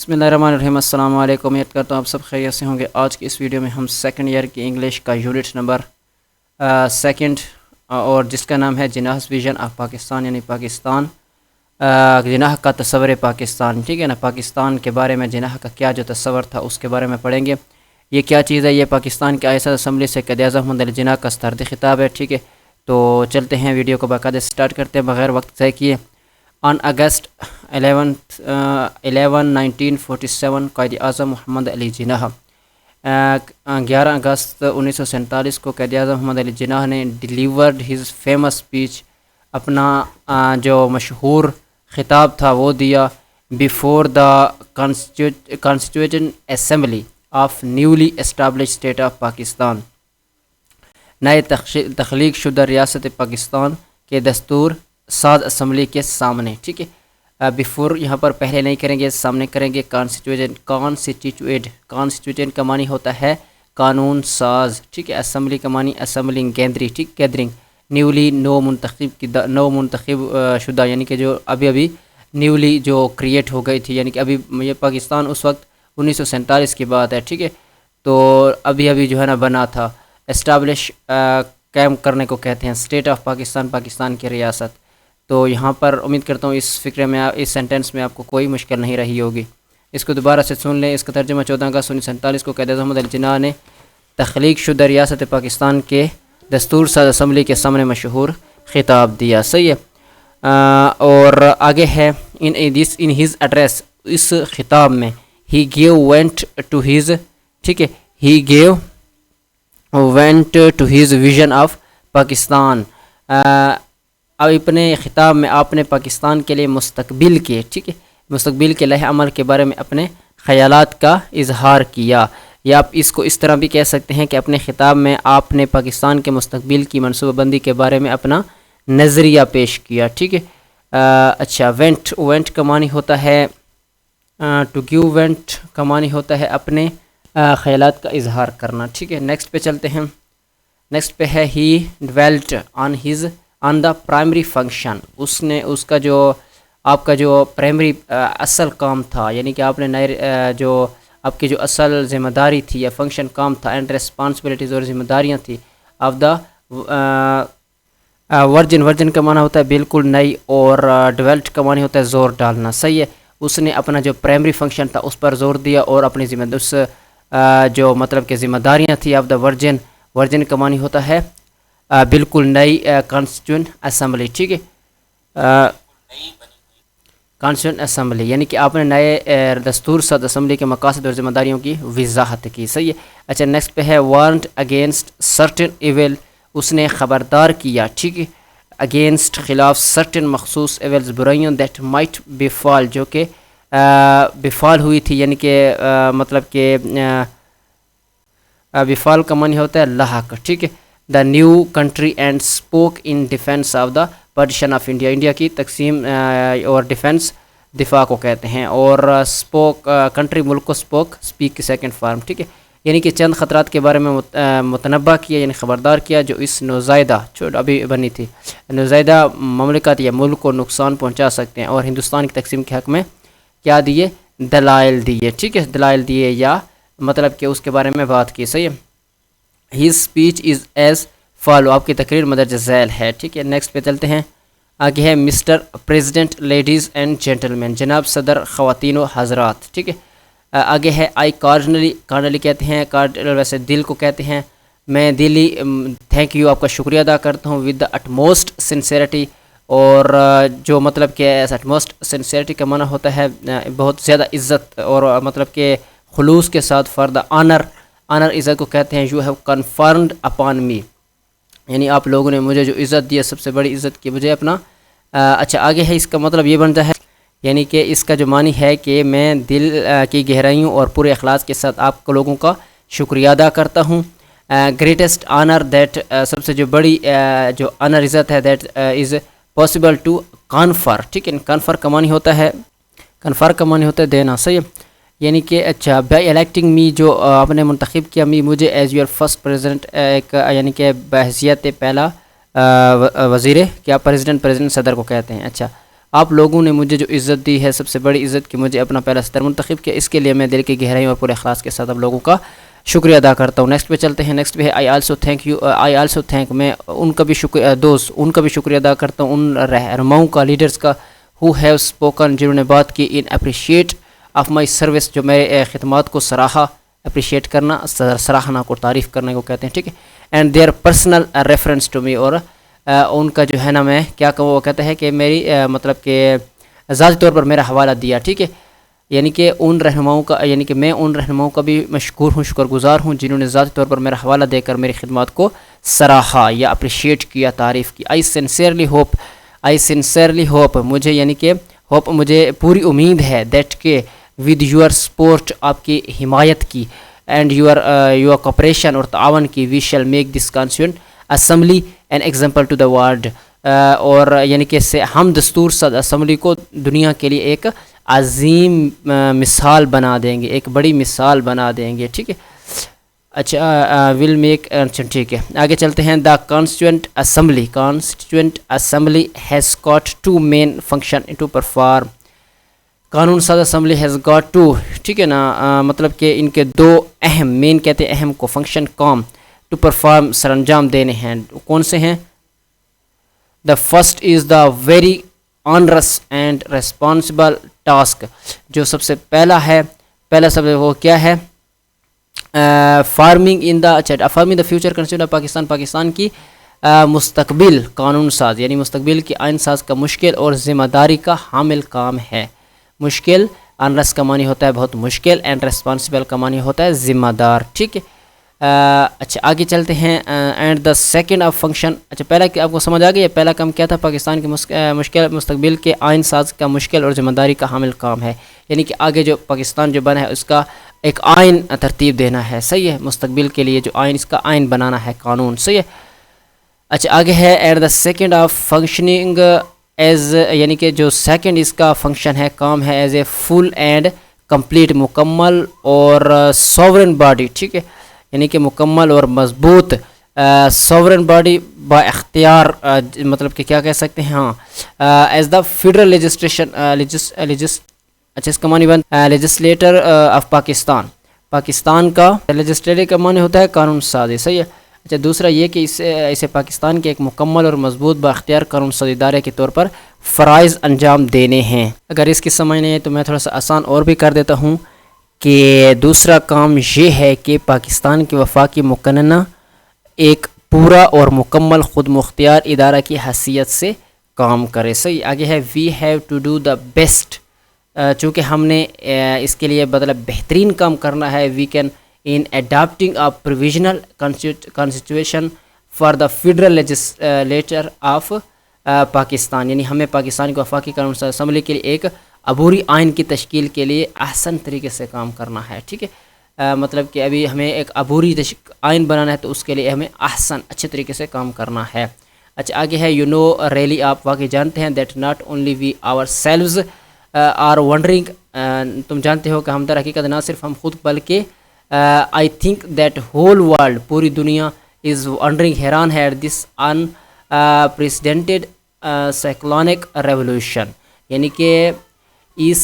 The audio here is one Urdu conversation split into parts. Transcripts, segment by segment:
بسم اللہ الرحمن الرحیم۔ السلام علیکم، امید کرتا ہوں آپ سب خیریت سے ہوں گے۔ آج کی اس ویڈیو میں ہم سیکنڈ ایئر کی انگلش کا یونٹ نمبر سیکنڈ اور جس کا نام ہے جناح's ویژن آف پاکستان، یعنی پاکستان جناح کا تصور پاکستان، ٹھیک ہے نا۔ پاکستان کے بارے میں جناح کا کیا جو تصور تھا اس کے بارے میں پڑھیں گے۔ یہ کیا چیز ہے؟ یہ پاکستان کے آئین اسمبلی سے قائد اعظم محمد علی جناح کا سرد خطاب ہے، ٹھیک ہے۔ تو چلتے ہیں ویڈیو کو باقاعدہ سٹارٹ کرتے ہیں بغیر وقت ضائع کیے۔ On August 11, 1947 قائد اعظم محمد علی جناح 11 اگست 1947 کو قائد اعظم محمد علی جناح نے ڈیلیورڈ ہز فیمس اسپیچ، اپنا جو مشہور خطاب تھا وہ دیا before the constitution assembly of newly establish state of Pakistan, نئے تخلیق شدہ ریاست پاکستان کے دستور ساز اسمبلی کے سامنے، ٹھیک ہے۔ بیفور یہاں پر پہلے نہیں کریں گے، سامنے کریں گے۔ کانسٹیٹیوشن کا معنی ہوتا ہے قانون ساز، ٹھیک ہے۔ اسمبلی کا معنی اسمبلنگ گیدرنگ، ٹھیک، گیدرنگ۔ نیولی نو منتخب شدہ، یعنی کہ جو ابھی نیولی جو کریٹ ہو گئی تھی، یعنی کہ ابھی یہ پاکستان اس وقت 1947 کی بات ہے، ٹھیک ہے۔ تو ابھی جو ہے نا بنا تھا۔ اسٹیبلش قائم کرنے کو کہتے ہیں، اسٹیٹ آف پاکستان، پاکستان کی ریاست۔ تو یہاں پر امید کرتا ہوں اس فکرے میں اس سینٹنس میں آپ کو کوئی مشکل نہیں رہی ہوگی۔ اس کو دوبارہ سے سن لیں۔ اس کا ترجمہ 14 اگست 1947 کو قائد اعظم محمد علی جناح نے تخلیق شدہ ریاست پاکستان کے دستور ساز اسمبلی کے سامنے مشہور خطاب دیا، صحیح ہے۔ اور آگے ہے ان ہز ایڈریس، اس خطاب میں he gave vent to his, ٹھیک ہے، he gave vent to his vision of Pakistan. اب اپنے خطاب میں آپ نے پاکستان کے لیے مستقبل کے، ٹھیک ہے، مستقبل کے لائحہ عمل کے بارے میں اپنے خیالات کا اظہار کیا، یا آپ اس کو اس طرح بھی کہہ سکتے ہیں کہ اپنے خطاب میں آپ نے پاکستان کے مستقبل کی منصوبہ بندی کے بارے میں اپنا نظریہ پیش کیا، ٹھیک ہے۔ اچھا، وینٹ کا معنی ہوتا ہے ٹو گیو، وینٹ کا معنی ہوتا ہے اپنے خیالات کا اظہار کرنا، ٹھیک ہے۔ نیکسٹ پہ چلتے ہیں۔ نیکسٹ پہ ہے ہی ڈویلٹ آن دا پرائمری فنکشن، اس کا جو آپ کا جو پرائمری اصل کام تھا، یعنی کہ آپ نے نئے جو آپ کی جو اصل ذمہ داری تھی یا فنکشن کام تھا، اینڈ ریسپانسبلٹیز اور ذمہ داریاں تھیں آف دا ورجن کا معنی ہوتا ہے بالکل نئی، اور ڈیولٹ کا معنی ہوتا ہے زور ڈالنا، صحیح ہے۔ اس نے اپنا جو پرائمری فنکشن تھا اس پر زور دیا، اور اپنی جو مطلب کہ ذمہ داریاں تھیں آف دا ورجن کا معنی ہوتا ہے بالکل نئی کانسٹیٹیوشن اسمبلی، ٹھیک ہے، کانسٹیٹیوشن اسمبلی، یعنی کہ آپ نے نئے دستور ساز اسمبلی کے مقاصد اور ذمہ داریوں کی وضاحت کی، صحیح ہے۔ اچھا، نیکسٹ پہ ہے وارنٹ اگینسٹ سرٹن ایول، اس نے خبردار کیا، ٹھیک ہے، اگینسٹ خلاف سرٹن مخصوص ایولز برائیوں دیٹ مائٹ بفال، جو کہ بفال ہوئی تھی، یعنی کہ مطلب کہ بفال کا معنی ہوتا ہے لاحق، ٹھیک ہے۔ The new country and spoke in defence of the partition of India, India کی تقسیم اور ڈیفینس دفاع کو کہتے ہیں، اور اسپوک کنٹری ملک کو اسپیک کی سیکنڈ فارم، ٹھیک ہے، یعنی کہ چند خطرات کے بارے میں متنبہ کیا، یعنی خبردار کیا جو اس نوزائیدہ ابھی بنی تھی نوزائیدہ مملکت یا ملک کو نقصان پہنچا سکتے ہیں، اور ہندوستان کی تقسیم کے حق میں کیا دیے؟ دلائل دیے، ٹھیک ہے، دلائل دیے، یا مطلب کہ اس کے بارے میں بات کی، صحیح ہے۔ His speech is as follow, آپ کی تقریر مدرجہ ذیل ہے، ٹھیک ہے۔ نیکسٹ پہ چلتے ہیں۔ آگے ہے Mister President, ladies and gentlemen, جناب صدر، خواتین و حضرات، ٹھیک ہے۔ آگے ہے آئی کارڈلی کہتے ہیں، ویسے دل کو کہتے ہیں، میں دلی تھینک یو، آپ کا شکریہ ادا کرتا ہوں، ود دا اٹموسٹ سنسیئرٹی، اور جو مطلب کہ اٹموسٹ سنسیئرٹی کا معنی ہوتا ہے بہت زیادہ عزت، اور مطلب کہ خلوص کے ساتھ، فار دا آنر عزت کو کہتے ہیں، you have confirmed upon me, یعنی آپ لوگوں نے مجھے جو عزت دی ہے، سب سے بڑی عزت کی مجھے اپنا۔ اچھا، آگے ہے اس کا مطلب یہ بنتا ہے، یعنی کہ اس کا جو معنی ہے کہ میں دل کی گہرائیوں اور پورے اخلاص کے ساتھ آپ کو لوگوں کا شکریہ ادا کرتا ہوں۔ گریٹسٹ آنر دیٹ، سب سے جو بڑی جو آنر عزت ہے، دیٹ از پاسبل ٹو کانفر، ٹھیک ہے، کانفر کا معنی ہوتا ہے دینا، صحیح ہے، یعنی کہ اچھا بائی الیکٹنگ می، جو آپ نے منتخب کیا می مجھے ایز یور فرسٹ پریزیڈنٹ، ایک یعنی کہ بحیثیت پہلا وزیر، کیا پریزیڈنٹ صدر کو کہتے ہیں، اچھا، آپ لوگوں نے مجھے جو عزت دی ہے، سب سے بڑی عزت کہ مجھے اپنا پہلا صدر منتخب کیا، اس کے لیے میں دل کی گہرائی اور پورے اخلاص کے ساتھ آپ لوگوں کا شکریہ ادا کرتا ہوں۔ نیکسٹ پہ چلتے ہیں۔ نیکسٹ پہ ہے آئی آلسو تھینک، میں ان کا بھی ان کا بھی شکریہ ادا کرتا ہوں، ان رہنماؤں کا، لیڈرز کا، ہو ہیو اسپوکن، جنہوں نے بات کی، ان اپریشیٹ آف مائی سروس، جو میرے خدمات کو سراہا، اپریشیٹ کرنا، سراہنا کو تعریف کرنے کو کہتے ہیں، ٹھیک ہے، and their personal reference to me, اور ان کا جو ہے نا میں کیا کہوں، وہ کہتا ہے کہ میری مطلب کہ ذاتی طور پر میرا حوالہ دیا، ٹھیک ہے، یعنی کہ ان رہنماؤں کا، یعنی کہ میں ان رہنماؤں کا بھی مشکور ہوں، شکر گزار ہوں، جنہوں نے ذاتی طور پر میرا حوالہ دے کر میری خدمات کو سراہا یا اپریشیٹ کیا، تعریف کی۔ آئی سنسیئرلی ہوپ، مجھے یعنی کہ مجھے پوری امید ہے، دیٹ کہ ود یور سپورٹ، آپ کی حمایت کی، اینڈ یور کوپریشن، اور تعاون کی، we shall make this constituent assembly an example to the world, اور یعنی کہ ہم دستور ساز اسمبلی کو دنیا کے لیے ایک عظیم مثال بنا دیں گے، ایک بڑی مثال بنا دیں گے، ٹھیک ہے۔ اچھا ول میک، ٹھیک ہے، آگے چلتے ہیں۔ The constituent assembly has got two main function to perform, قانون ساز اسمبلی ہیز گاٹ ٹو، ٹھیک ہے نا، مطلب کہ ان کے دو اہم، مین کہتے ہیں اہم کو، فنکشن کام، ٹو پرفارم سر انجام دینے ہیں، کون سے ہیں؟ The first is the very honours and responsible task, جو سب سے پہلا ہے، وہ کیا ہے؟ Forming the future constitution Pakistan کی مستقبل قانون ساز، یعنی مستقبل کی آئین ساز کا مشکل اور ذمہ داری کا حامل کام ہے۔ مشکل، آنرس کا معنی ہوتا ہے بہت مشکل، اینڈ ریسپانسبل کا معنی ہوتا ہے ذمہ دار، ٹھیک ہے۔ اچھا آگے چلتے ہیں۔ And the second of function, اچھا پہلا کہ آپ کو سمجھ آ گئی، پہلا کام کیا تھا؟ پاکستان کے مستقبل کے آئین ساز کا مشکل اور ذمہ داری کا حامل کام ہے، یعنی کہ آگے جو پاکستان جو بنا ہے اس کا ایک آئین ترتیب دینا ہے، صحیح ہے، مستقبل کے لیے جو آئین، اس کا آئین بنانا ہے، قانون، صحیح ہے۔ اچھا آگے ہے at the second of functioning as, یعنی کہ جو سیکنڈ اس کا فنکشن ہے، کام ہے، as a full and complete, مکمل اور سوورن باڈی، ٹھیک ہے، یعنی کہ مکمل اور مضبوط سوورن باڈی، با اختیار، مطلب کہ کیا کہہ سکتے ہیں، ہاں، ایز دا فیڈرل لیجسلیشن، اچھا اس کا معنی لیجسلیٹر آف پاکستان کا لیجسلیٹر کا معنی ہوتا ہے قانون سازی، صحیح ہے۔ اچھا دوسرا یہ کہ اسے پاکستان کے ایک مکمل اور مضبوط با اختیار قانون ساز ادارے کے طور پر فرائض انجام دینے ہیں۔ اگر اس کی سمجھ نہیں ہے تو میں تھوڑا سا آسان اور بھی کر دیتا ہوں کہ دوسرا کام یہ ہے کہ پاکستان کی وفاقی مقننہ ایک پورا اور مکمل خود مختار ادارہ کی حیثیت سے کام کرے، صحیح۔ آگے ہے we have to do the best, چونکہ ہم نے اس کے لیے مطلب بہترین کام کرنا ہے، we can in adopting a provisional constitution for the federal legislature of Pakistan, یعنی ہمیں پاکستان کی وفاقی قانون ساز اسمبلی کے لیے ایک عبوری آئین کی تشکیل کے لیے احسن طریقے سے کام کرنا ہے، ٹھیک ہے، مطلب کہ ابھی ہمیں ایک عبوری آئین بنانا ہے تو اس کے لیے ہمیں اچھے طریقے سے کام کرنا ہے۔ اچھا آگے ہے یو نو ریلی، آپ واقعی جانتے ہیں، that not only we ourselves are wandering, تم جانتے ہو کہ ہم در حقیقت نہ صرف ہم خود بلکہ I think that whole world، پوری دنیا is wondering، حیران ہے، this unprecedented cyclonic revolution، یعنی کہ اس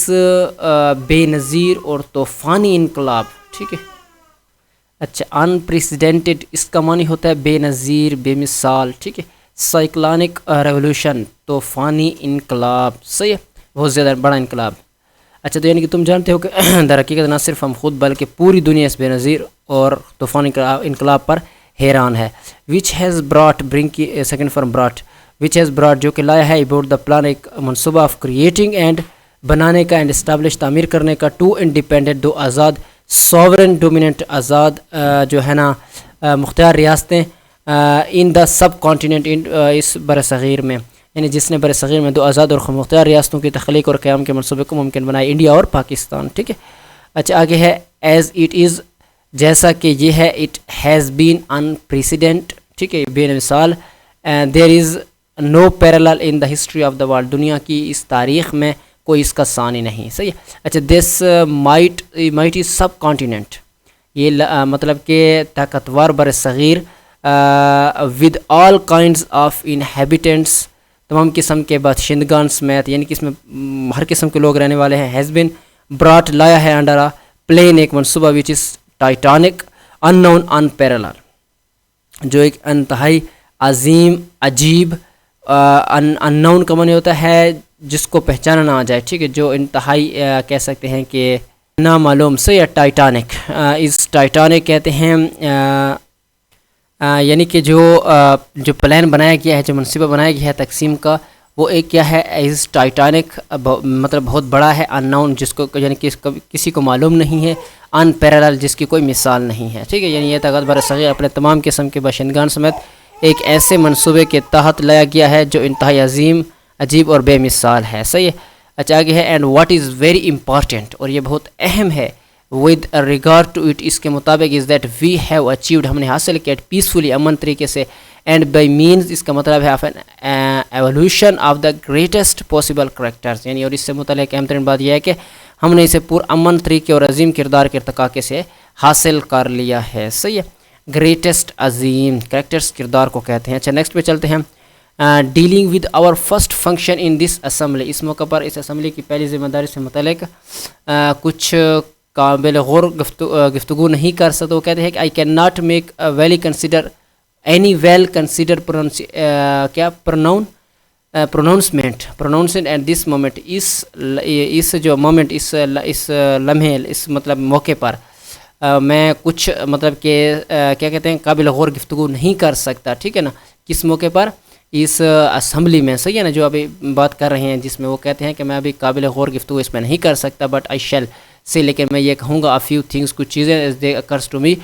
بے نظیر اور طوفانی انقلاب، ٹھیک ہے۔ اچھا unprecedented اس کا معنی ہوتا ہے بے نظیر، بے مثال، ٹھیک ہے، cyclonic revolution طوفانی انقلاب، صحیح ہے، بہت زیادہ بڑا انقلاب۔ اچھا تو یعنی کہ تم جانتے ہو کہ در حقیقت نہ صرف ہم خود بلکہ پوری دنیا اس بے نظیر اور طوفانی انقلاب پر حیران ہے۔ وچ ہیز براٹ، برنگ کی second firm brought, which has brought جو کہ لایا ہے، اباؤٹ دا پلان ایک منصوبہ، آف کریٹنگ اینڈ بنانے کا، اینڈ اسٹیبلش تعمیر کرنے کا، ٹو انڈیپینڈنٹ دو آزاد، سوورن ڈومیننٹ آزاد جو ہے نا مختار ریاستیں، ان دا سب کانٹیننٹ، اس برصغیر میں، یعنی جس نے برصغیر میں دو آزاد اور خود مختار ریاستوں کی تخلیق اور قیام کے منصوبے کو ممکن بنائے، انڈیا اور پاکستان، ٹھیک ہے۔ اچھا آگے ہے ایز اٹ از، جیسا کہ یہ ہے، it has been unprecedented, ٹھیک ہے، بے مثال، there is no parallel in the history of the world, دنیا کی اس تاریخ میں کوئی اس کا ثانی نہیں، صحیح ہے۔ اچھا دس مائٹی سب کانٹیننٹ، یہ مطلب کہ طاقتور برصغیر with all kinds of inhabitants, تمام قسم کے باشندگان سمیت یعنی کہ اس میں ہر قسم کے لوگ رہنے والے ہیں. ہیز بین براٹ لایا ہے انڈر آ پلین ایک منصوبہ وچ از ٹائٹانک ان نون ان پیرالل جو ایک انتہائی عظیم عجیب ان نون کا معنی ہوتا ہے جس کو پہچانا نہ آ جائے. ٹھیک ہے, جو انتہائی کہہ سکتے ہیں کہ نامعلوم سے یا ٹائٹانک اس ٹائٹانک کہتے ہیں یعنی کہ جو پلان بنایا گیا ہے جو منصوبہ بنایا گیا ہے تقسیم کا وہ ایک کیا ہے از ٹائٹانک مطلب بہت بڑا ہے. ان نون جس کو یعنی کہ کسی کو معلوم نہیں ہے. ان پیرالل جس کی کوئی مثال نہیں ہے. ٹھیک ہے, یعنی یہ طاقت بر صغیر اپنے تمام قسم کے باشندگان سمیت ایک ایسے منصوبے کے تحت لایا گیا ہے جو انتہائی عظیم عجیب اور بے مثال ہے. صحیح ہے. اچھا آگے ہے and what is very important اور یہ بہت اہم ہے ود ریگارڈ ٹو اٹ اس کے مطابق is that we have achieved ہم نے حاصل کیا پیسفلی امن طریقے سے اینڈ بائی مینز اس کا مطلب ہے evolution of the greatest possible characters یعنی اور اس سے متعلق اہم ترین بات یہ ہے کہ ہم نے اسے پر امن طریقے اور عظیم کردار کے ارتقاء سے حاصل کر لیا ہے. صحیح ہے. گریٹسٹ عظیم کریکٹرز کردار کو کہتے ہیں. اچھا نیکسٹ پہ چلتے ہیں. Dealing with our first function in this assembly اس موقع پر اس اسمبلی کی پہلی ذمہ داری سے متعلق کچھ قابل غور گفتگو نہیں کر سکتا. وہ کہتے ہیں کہ I can not make really consider any well consider کیا پروناؤنسمنٹ ایٹ دس مومنٹ اس جو مومنٹ اس لمحے اس مطلب موقع پر میں کچھ مطلب کہ کیا کہتے ہیں قابل غور گفتگو نہیں کر سکتا. ٹھیک ہے نا, کس موقع پر اس اسمبلی میں. صحیح ہے نا, جو ابھی بات کر رہے ہیں جس میں وہ کہتے ہیں کہ میں ابھی قابل غور گفتگو اس میں نہیں کر سکتا بٹ آئی شیل سے لیکن میں یہ کہوں گا فیو تھنگس کچھ چیزیں دے اکرس ٹو می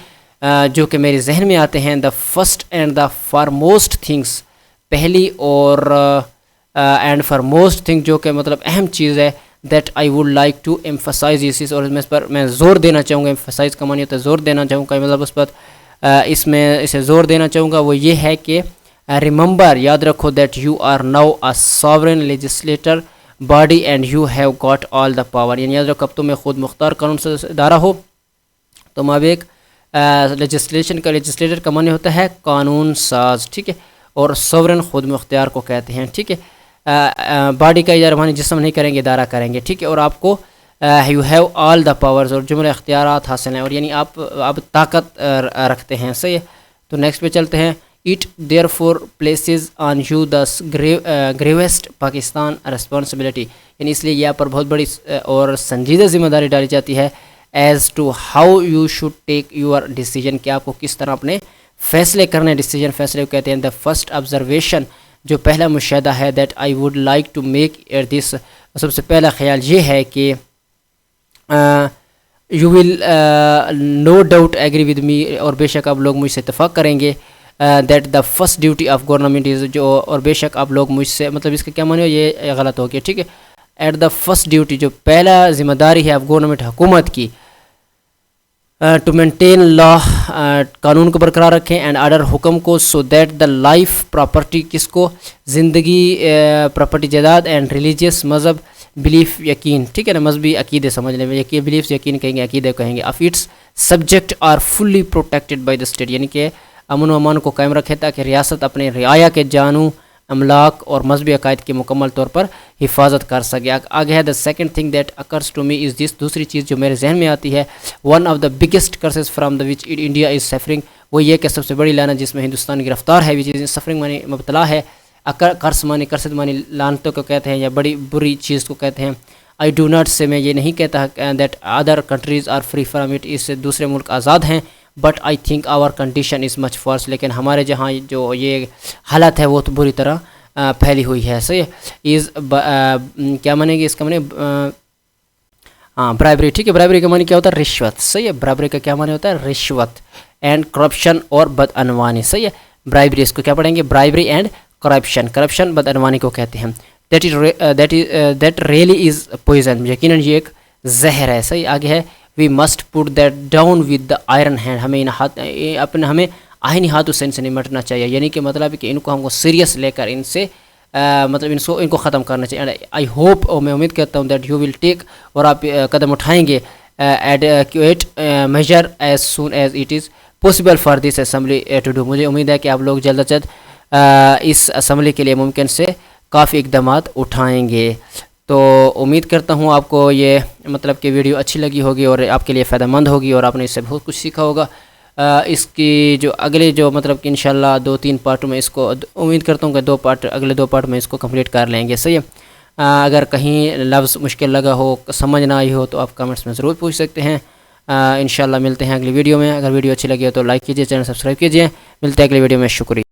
جو کہ میرے ذہن میں آتے ہیں. The first and the for most things پہلی اور اینڈ فار موسٹ تھنگ جو کہ مطلب اہم چیز ہے that I would like to emphasise اس اور اس پر میں زور دینا چاہوں گا. ایمفسائز کا معنی ہوتا ہے زور دینا چاہوں گا مطلب اس پر اس میں اسے زور دینا چاہوں گا وہ یہ ہے کہ ریممبر یاد رکھو that you are now a sovereign legislator body and you have got all the power یعنی یاد رکھو اب تم خود مختار قانون سے ادارہ ہو. تم اب ایک لیجسلیٹر کا معنی ہوتا ہے قانون ساز. ٹھیک ہے, اور سورن خود مختار کو کہتے ہیں. ٹھیک ہے, باڈی کا ادارہ معنی جسم نہیں کریں گے ادارہ کریں گے. ٹھیک ہے, اور آپ کو you have all the powers اور جملہ اختیارات حاصل ہیں اور یعنی آپ اب طاقت رکھتے ہیں. صحیح ہے, تو نیکسٹ پہ چلتے ہیں. It therefore places on you the gravest Pakistan responsibility یعنی اس لیے یہاں پر بہت بڑی اور سنجیدہ ذمہ داری ڈالی جاتی ہے as to how you should take your decision کہ آپ کو کس طرح اپنے فیصلے کرنے. ڈیسیجن فیصلے کو کہتے ہیں. دا فرسٹ آبزرویشن جو پہلا مشاہدہ ہے that I would like to make this سب سے پہلا خیال یہ ہے کہ you will no doubt agree with me اور بے شک آپ لوگ مجھ سے اتفاق کریں گے that the first duty of government is جو اور بے شک آپ لوگ مجھ سے مطلب اس کا کیا معنی ہو یہ غلط ہو گیا. ٹھیک ہے, ایٹ دا فرسٹ ڈیوٹی جو پہلا ذمہ داری ہے آف گورنمنٹ حکومت کی ٹو مینٹین لا قانون کو برقرار رکھیں اینڈ آرڈر حکم کو so that the life property کس کو زندگی پراپرٹی جائیداد اینڈ ریلیجیس مذہب بلیف یقین. ٹھیک ہے نا, مذہبی عقیدے سمجھنے میں بلیف یقین کہیں گے عقیدے کہیں گے. Of its subject are fully protected by the state یعنی کہ امن و امان کو قائم رکھے تاکہ ریاست اپنے رعایا کے جانوں املاک اور مذہبی عقائد کی مکمل طور پر حفاظت کر سکے. آگے ہے the second thing that occurs to me is this دوسری چیز جو میرے ذہن میں آتی ہے one of the biggest curses from the which India is suffering وہ یہ کہ سب سے بڑی لعنت جس میں ہندوستان گرفتار ہے وچ از سفرنگ معنی مبتلا ہے. قرض معنی کرسد معنی لعنتوں کو کہتے ہیں یا بڑی بری چیز کو کہتے ہیں. آئی ڈو ناٹ سے میں یہ نہیں کہتا that other countries are free from it اس سے دوسرے ملک آزاد ہیں but I think our condition is much worse لیکن ہمارے جہاں جو یہ حالت ہے وہ تو بری طرح پھیلی ہوئی ہے. صحیح از کیا مانے گی اس کا معنی برائبری. ٹھیک ہے, برائبری کا معنی کیا ہوتا ہے رشوت. صحیح ہے, برائبری کا کیا معنی ہوتا ہے رشوت اینڈ کرپشن اور بدعنوانی. صحیح ہے, برائبری اس کو کیا پڑھیں گے برائبری اینڈ کرپشن بدعنوانی کو کہتے ہیں. دیٹ ریئلی از پوائزن یقیناً یہ ایک زہر ہے. صحیح, آگے ہے we must put that down with the iron hand ہمیں ہمیں آئینی ہاتھوں سے ان سے نمٹنا چاہیے یعنی کہ مطلب کہ ان کو ہم کو سیریس لے کر ان سے مطلب ان کو ختم کرنا چاہیے. آئی ہوپ اور میں امید کرتا ہوں دیٹ یو ول ٹیک اور آپ قدم اٹھائیں گے adequate measure as soon as it is possible for this assembly to do. مجھے امید ہے کہ آپ لوگ جلد از جلد اس اسمبلی کے لیے ممکن سے کافی اقدامات اٹھائیں گے۔ تو امید کرتا ہوں آپ کو یہ مطلب کہ ویڈیو اچھی لگی ہوگی اور آپ کے لیے فائدہ مند ہوگی اور آپ نے اس سے بہت کچھ سیکھا ہوگا۔ اس کی جو اگلے جو مطلب کہ انشاءاللہ 2-3 پارٹ میں اس کو امید کرتا ہوں کہ اگلے 2 پارٹ میں اس کو کمپلیٹ کر لیں گے، صحیح ہے۔ اگر کہیں لفظ مشکل لگا ہو، سمجھ نہ آئی ہو تو آپ کمنٹس میں ضرور پوچھ سکتے ہیں۔ انشاءاللہ ملتے ہیں اگلی ویڈیو میں۔ اگر ویڈیو اچھی لگی ہو تو لائک کیجئے، چینل سبسکرائب کیجئے۔ ملتے ہیں اگلی ویڈیو میں، شکریہ۔